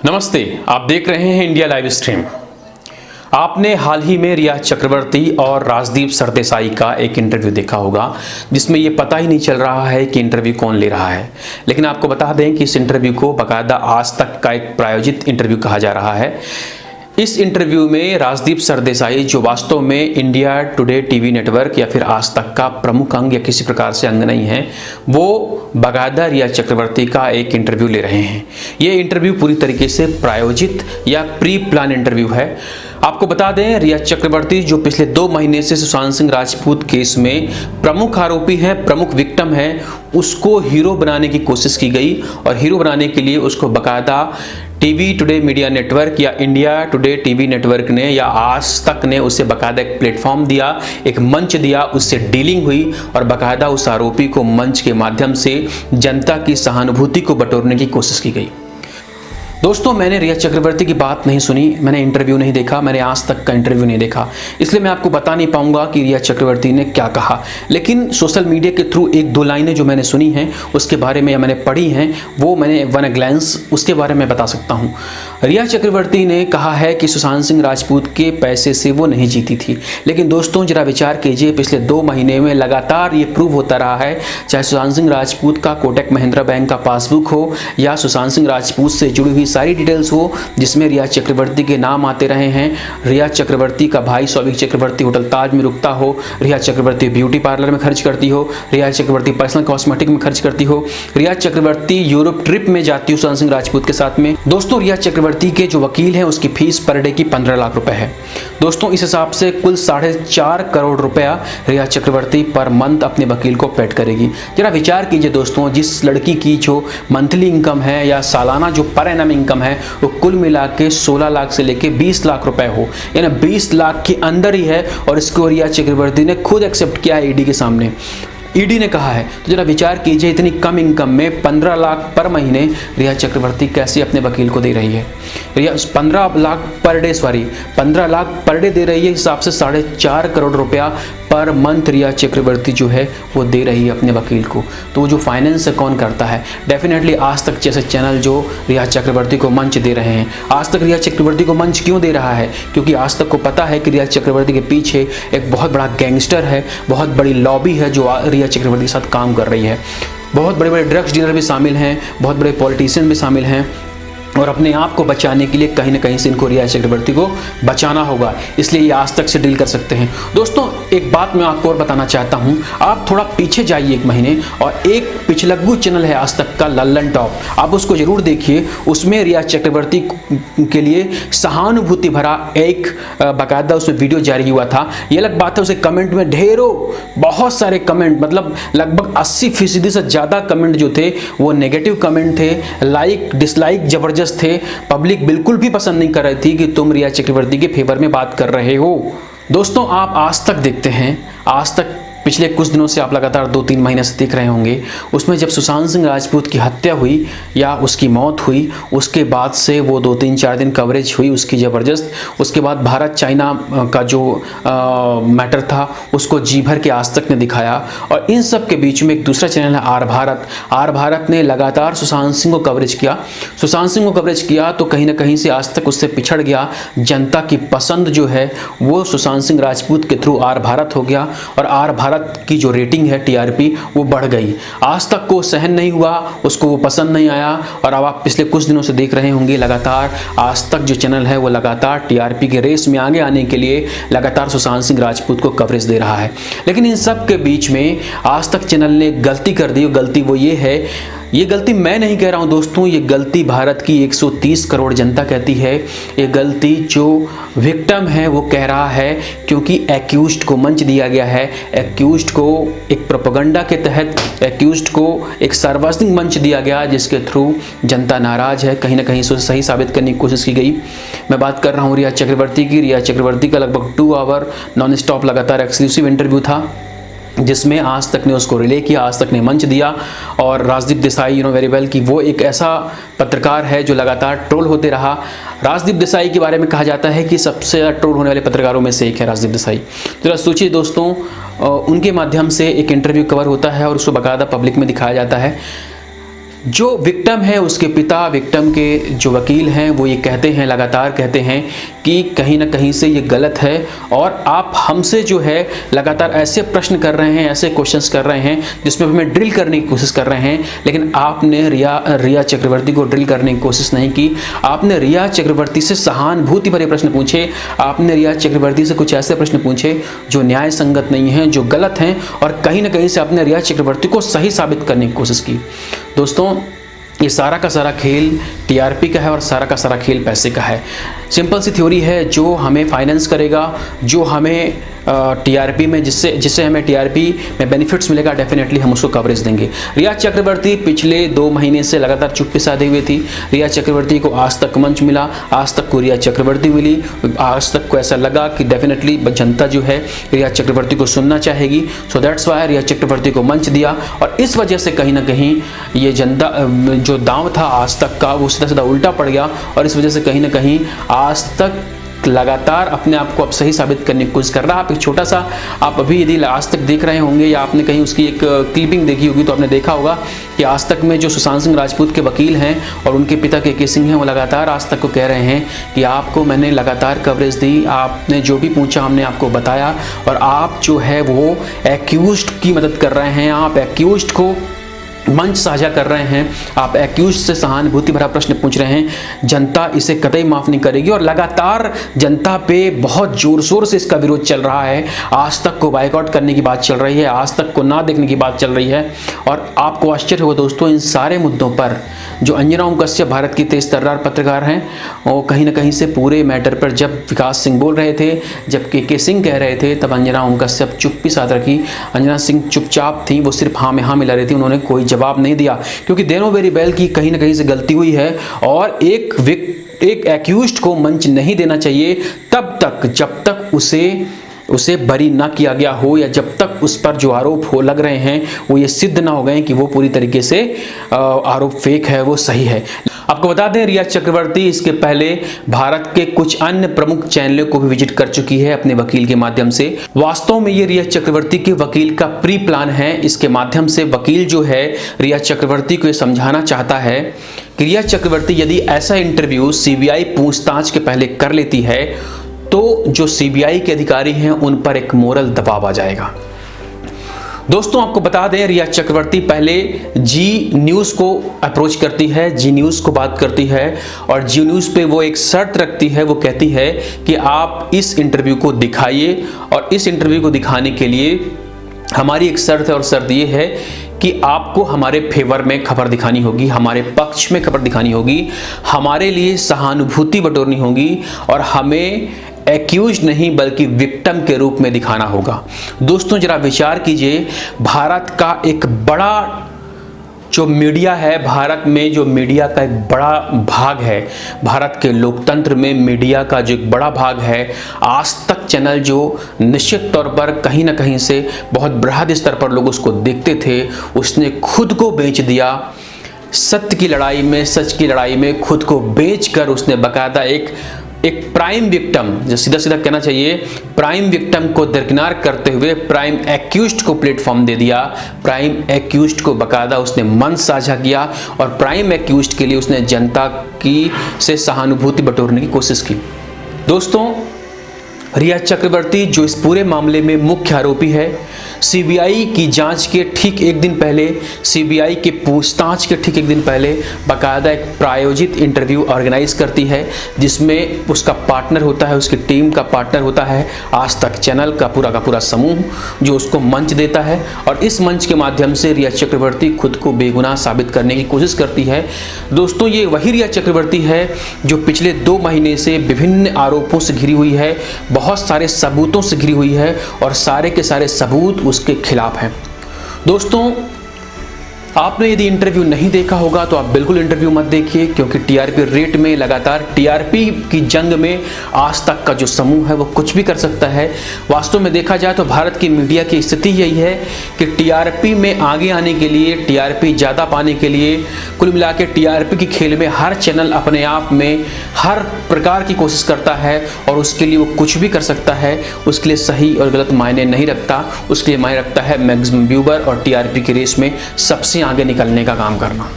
नमस्ते, आप देख रहे हैं इंडिया लाइव स्ट्रीम। आपने हाल ही में रिया चक्रवर्ती और राजदीप सरदेसाई का एक इंटरव्यू देखा होगा, जिसमें ये पता ही नहीं चल रहा है कि इंटरव्यू कौन ले रहा है। लेकिन आपको बता दें कि इस इंटरव्यू को बाकायदा आज तक का एक प्रायोजित इंटरव्यू कहा जा रहा है। इस इंटरव्यू में राजदीप सरदेसाई, जो वास्तव में इंडिया टुडे टीवी नेटवर्क या फिर आज तक का प्रमुख अंग या किसी प्रकार से अंग नहीं है, वो बाकायदा रिया चक्रवर्ती का एक इंटरव्यू ले रहे हैं। ये इंटरव्यू पूरी तरीके से प्रायोजित या प्री प्लान इंटरव्यू है। आपको बता दें, रिया चक्रवर्ती जो पिछले 2 महीने से सुशांत सिंह राजपूत केस में प्रमुख आरोपी है, प्रमुख विक्टिम है, उसको हीरो बनाने की कोशिश की गई और हीरो बनाने के लिए उसको बाकायदा टीवी टुडे मीडिया नेटवर्क या इंडिया टुडे टीवी नेटवर्क ने या आज तक ने उसे बाकायदा एक प्लेटफॉर्म दिया, एक मंच दिया, उससे डीलिंग हुई और बाकायदा उस आरोपी को मंच के माध्यम से जनता की सहानुभूति को बटोरने की कोशिश की गई। दोस्तों, मैंने रिया चक्रवर्ती की बात नहीं सुनी, मैंने इंटरव्यू नहीं देखा, मैंने आज तक का इंटरव्यू नहीं देखा, इसलिए मैं आपको बता नहीं पाऊंगा कि रिया चक्रवर्ती ने क्या कहा। लेकिन सोशल मीडिया के थ्रू 1-2 लाइनें जो मैंने सुनी हैं उसके बारे में या मैंने पढ़ी हैं, वो मैंने वन ग्लैंस उसके बारे में बता सकता हूं। रिया चक्रवर्ती ने कहा है कि सुशांत सिंह राजपूत के पैसे से वो नहीं जीती थी। लेकिन दोस्तों, जरा विचार कीजिए, पिछले 2 महीने में लगातार ये प्रूव होता रहा है, चाहे सुशांत सिंह राजपूत का कोटक महिंद्रा बैंक का पासबुक हो या सुशांत सिंह राजपूत से जुड़ी हुई सारी डिटेल्स हो जिसमें रिया चक्रवर्ती के नाम आते रहे हैं। रिया चक्रवर्ती का भाई सौविक चक्रवर्ती होटल ताज में रुकता हो, रिया चक्रवर्ती ब्यूटी पार्लर में खर्च करती हो, रिया चक्रवर्ती पर्सनल कॉस्मेटिक में खर्च करती हो, रिया चक्रवर्ती यूरोप ट्रिप में जाती हो सुशांत सिंह राजपूत के साथ में। दोस्तों, रिया चक्रवर्ती के जो वकील हैं उसकी फीस पर डे की 15 लाख रुपए है। दोस्तों, इस हिसाब से कुल 4.5 करोड़ रुपया रिया चक्रवर्ती पर मंथ अपने वकील को पेड करेगी। जरा विचार कीजिए दोस्तों, जिस लड़की की जो मंथली इनकम है या सालाना जो पर एनम इनकम है वो कुल मिला के 16 लाख से लेके 20 लाख रुपए हो, यानी 20 लाख के अंदर ही है, और इसको रिया चक्रवर्ती ने खुद एक्सेप्ट किया है ईडी के सामने। ईडी ने कहा है। तो जरा विचार कीजिए, इतनी कम इनकम में 15 लाख पर महीने रिया चक्रवर्ती कैसे अपने वकील को दे रही है। रिया 15 lakh per day 15 lakh per day they रही है, हिसाब से 4.5 करोड़ रुपया पर मंथ रिया चक्रवर्ती जो है वो दे रही है अपने वकील को। तो वो जो फाइनेंस है कौन करता है? डेफिनेटली आज तक जैसे चैनल जो रिया चक्रवर्ती को मंच दे रहे हैं। आज तक रिया चक्रवर्ती को मंच क्यों दे रहा है? क्योंकि आज तक को पता है कि रिया चक्रवर्ती के पीछे एक बहुत बड़ा गैंगस्टर है, बहुत बड़ी लॉबी है जो रिया चक्रवर्ती के साथ काम कर रही है। बहुत बड़े बड़े ड्रग्स डीलर भी शामिल हैं, बहुत बड़े पॉलिटिशियन भी शामिल हैं, और अपने आप को बचाने के लिए कहीं ना कहीं से इनको रिया चक्रवर्ती को बचाना होगा, इसलिए ये आज तक से डील कर सकते हैं। दोस्तों, एक बात मैं आपको और बताना चाहता हूं, आप थोड़ा पीछे जाइए 1 महीने और एक पिछलग्गू चैनल है आज तक का लल्लन टॉप, आप उसको जरूर देखिए। उसमें रिया चक्रवर्ती के लिए सहानुभूति भरा एक बाकायदा उसमें वीडियो जारी हुआ था। ये अलग बात है, उसे कमेंट में ढेरों बहुत सारे कमेंट, मतलब लगभग 80% से ज़्यादा कमेंट जो थे वो नेगेटिव कमेंट थे, लाइक डिसलाइक जबरदस्त थे। पब्लिक बिल्कुल भी पसंद नहीं कर रही थी कि तुम रिया चक्रवर्ती के फेवर में बात कर रहे हो। दोस्तों, आप आज तक देखते हैं, आज तक पिछले कुछ दिनों से आप लगातार 2-3 महीने से देख रहे होंगे, उसमें जब सुशांत सिंह राजपूत की हत्या हुई या उसकी मौत हुई, उसके बाद से वो 2-3-4 दिन कवरेज हुई उसकी ज़बरदस्त। उसके बाद भारत चाइना का जो मैटर था उसको जी भर के आज तक ने दिखाया, और इन सब के बीच में एक दूसरा चैनल है आर भारत ने लगातार सुशांत सिंह को कवरेज किया। सुशांत सिंह को कवरेज किया तो कहीं ना कहीं से आज तक उससे पिछड़ गया। जनता की पसंद जो है वो सुशांत सिंह राजपूत के थ्रू आर भारत हो गया, और आर भारत की जो रेटिंग है टीआरपी वो बढ़ गई। आज तक को सहन नहीं हुआ, उसको वो पसंद नहीं आया, और अब आप पिछले कुछ दिनों से देख रहे होंगे लगातार आज तक जो चैनल है वो लगातार टीआरपी के रेस में आगे आने के लिए लगातार सुशांत सिंह राजपूत को कवरेज दे रहा है। लेकिन इन सब के बीच में आज तक चैनल ने गलती कर दी। गलती वो ये है, ये गलती मैं नहीं कह रहा हूं दोस्तों, ये गलती भारत की 130 करोड़ जनता कहती है। ये गलती जो विक्टिम है वो कह रहा है, क्योंकि एक्यूज्ड को मंच दिया गया है, एक्यूज्ड को एक प्रोपेगेंडा के तहत एक्यूज्ड को एक सार्वजनिक मंच दिया गया जिसके थ्रू जनता नाराज है, कहीं ना कहीं उसे सही साबित करने की कोशिश की गई। मैं बात कर रहा हूँ रिया चक्रवर्ती की। रिया चक्रवर्ती का लगभग 2 आवर नॉन स्टॉप लगातार एक्सक्लूसिव इंटरव्यू था, जिसमें आज तक ने उसको रिले किया, आज तक ने मंच दिया। और राजदीप देसाई वेरी वेल कि वो एक ऐसा पत्रकार है जो लगातार ट्रोल होते रहा। राजदीप देसाई के बारे में कहा जाता है कि सबसे ज़्यादा ट्रोल होने वाले पत्रकारों में से एक है राजदीप देसाई। जरा सोचिए दोस्तों, उनके माध्यम से एक इंटरव्यू कवर होता है और उसको बाकायदा पब्लिक में दिखाया जाता है। जो विक्टिम है उसके पिता, विक्टिम के जो वकील हैं वो ये कहते हैं, लगातार कहते हैं कि कहीं ना कहीं से ये गलत है और आप हमसे जो है लगातार ऐसे प्रश्न कर रहे हैं, ऐसे क्वेश्चंस कर रहे हैं जिसमें हमें ड्रिल करने की कोशिश कर रहे हैं, लेकिन आपने रिया चक्रवर्ती को ड्रिल करने की कोशिश नहीं की। आपने रिया चक्रवर्ती से सहानुभूति भरे प्रश्न पूछे, आपने रिया चक्रवर्ती से कुछ ऐसे प्रश्न पूछे जो न्याय संगत नहीं हैं, जो गलत हैं, और कहीं ना कहीं से आपने रिया चक्रवर्ती को सही साबित करने की कोशिश की। दोस्तों, ये सारा का सारा खेल टीआरपी का है और सारा का सारा खेल पैसे का है। सिंपल सी थ्योरी है, जो हमें फाइनेंस करेगा, जो हमें टीआरपी में जिससे हमें टीआरपी में बेनिफिट्स मिलेगा, डेफिनेटली हम उसको कवरेज देंगे। रिया चक्रवर्ती पिछले 2 महीने से लगातार चुप्पी साधे हुए थी। रिया चक्रवर्ती को आज तक मंच मिला, आज तक को रिया चक्रवर्ती मिली, आज तक को ऐसा लगा कि डेफिनेटली जनता जो है रिया चक्रवर्ती को सुनना चाहेगी। सो दैट्स वाई रिया चक्रवर्ती को मंच दिया और इस वजह से कहीं ना कहीं ये जनता जो दांव था आज तक का वो सीधा सीधा उल्टा पड़ गया और इस वजह से कहीं ना कहीं आज तक लगातार अपने आप को अब सही साबित करने की कोशिश कर रहा है। आप एक छोटा सा, आप अभी यदि आज तक देख रहे होंगे या आपने कहीं उसकी एक क्लिपिंग देखी होगी तो आपने देखा होगा कि आज तक में जो सुशांत सिंह राजपूत के वकील हैं और उनके पिता के सिंह हैं, वो लगातार आज तक को कह रहे हैं कि आपको मैंने लगातार कवरेज दी, आपने जो भी पूछा हमने आपको बताया और आप जो है वो एक्यूज्ड की मदद कर रहे हैं, आप एक्यूज्ड को मंच साझा कर रहे हैं, आप एक्यूज्ड से सहानुभूति भरा प्रश्न पूछ रहे हैं। जनता इसे कतई माफ़ नहीं करेगी और लगातार जनता पे बहुत जोर शोर से इसका विरोध चल रहा है। आज तक को बाइकआउट करने की बात चल रही है, आज तक को ना देखने की बात चल रही है और आपको आश्चर्य होगा दोस्तों, इन सारे मुद्दों पर जो अंजना ओम कश्यप भारत की तेज तर्रार पत्रकार हैं, वो कहीं ना कहीं से पूरे मैटर पर जब विकास सिंह बोल रहे थे, जब के सिंह कह रहे थे, तब अंजना ओम कश्यप चुप्पी साध रखी। अंजना सिंह चुपचाप थी, वो सिर्फ हाँ में हाँ मिला रही थी, उन्होंने कोई जवाब नहीं दिया क्योंकि देनो वेरी बेल की कहीं ना कहीं से गलती हुई है और एक एक्यूज्ड को मंच नहीं देना चाहिए तब तक जब तक उसे बरी ना किया गया हो या जब तक उस पर जो आरोप हो लग रहे हैं वो ये सिद्ध ना हो गए कि वो पूरी तरीके से आरोप फेक है, वो सही है। आपको बता दें, रिया चक्रवर्ती इसके पहले भारत के कुछ अन्य प्रमुख चैनलों को भी विजिट कर चुकी है अपने वकील के माध्यम से। वास्तव में ये रिया चक्रवर्ती के वकील का प्री प्लान है। इसके माध्यम से वकील जो है रिया चक्रवर्ती को ये समझाना चाहता है कि रिया चक्रवर्ती यदि ऐसा इंटरव्यू सीबीआई पूछताछ के पहले कर लेती है तो जो सीबीआई के अधिकारी हैं उन पर एक मोरल दबाव आ जाएगा। दोस्तों, आपको बता दें, रिया चक्रवर्ती पहले जी न्यूज़ को अप्रोच करती है, जी न्यूज़ को बात करती है और जी न्यूज़ पे वो एक शर्त रखती है। वो कहती है कि आप इस इंटरव्यू को दिखाइए और इस इंटरव्यू को दिखाने के लिए हमारी एक शर्त है और शर्त ये है कि आपको हमारे फेवर में खबर दिखानी होगी, हमारे पक्ष में खबर दिखानी होगी, हमारे लिए सहानुभूति बटोरनी होगी और हमें एक्यूज नहीं बल्कि विक्टिम के रूप में दिखाना होगा। दोस्तों, जरा विचार कीजिए, भारत का एक बड़ा जो मीडिया है, भारत में जो मीडिया का एक बड़ा भाग है, भारत के लोकतंत्र में मीडिया का जो एक बड़ा भाग है, आज तक चैनल जो निश्चित तौर पर कहीं ना कहीं से बहुत बृहद स्तर पर लोग उसको देखते थे, उसने खुद को बेच दिया। सत्य की लड़ाई में, सच की लड़ाई में खुद को बेचकर उसने बकायदा एक प्राइम विक्टिम, जो सीधा सीधा कहना चाहिए, प्राइम विक्टिम को दरकिनार करते हुए प्राइम एक्यूज्ड को प्लेटफॉर्म दे दिया। प्राइम एक्यूज्ड को बकायदा उसने मंच साझा किया और प्राइम एक्यूज्ड के लिए उसने जनता की से सहानुभूति बटोरने की कोशिश की। दोस्तों, रिया चक्रवर्ती जो इस पूरे मामले में मुख्य आरोपी है, सीबीआई की जांच के ठीक एक दिन पहले, सीबीआई के पूछताछ के ठीक एक दिन पहले बाकायदा एक प्रायोजित इंटरव्यू ऑर्गेनाइज करती है जिसमें उसका पार्टनर होता है, उसकी टीम का पार्टनर होता है आज तक चैनल का पूरा समूह जो उसको मंच देता है और इस मंच के माध्यम से रिया चक्रवर्ती खुद को बेगुनाह साबित करने की कोशिश करती है। दोस्तों, ये वही रिया चक्रवर्ती है जो पिछले 2 महीने से विभिन्न आरोपों से घिरी हुई है, बहुत सारे सबूतों से घिरी हुई है और सारे के सारे सबूत उसके खिलाफ हैं। दोस्तों, आपने यदि इंटरव्यू नहीं देखा होगा तो आप बिल्कुल इंटरव्यू मत देखिए क्योंकि टीआरपी रेट में लगातार टीआरपी की जंग में आज तक का जो समूह है वो कुछ भी कर सकता है। वास्तव में देखा जाए तो भारत की मीडिया की स्थिति यही है कि टीआरपी में आगे आने के लिए, टीआरपी ज़्यादा पाने के लिए, कुल मिला के टीआरपी की खेल में हर चैनल अपने आप में हर प्रकार की कोशिश करता है और उसके लिए वो कुछ भी कर सकता है। उसके लिए सही और गलत मायने नहीं रखता, उसके लिए मायने रखता है मैक्सिमम व्यूवर और टीआरपी की रेस में सबसे आगे निकलने का काम करना।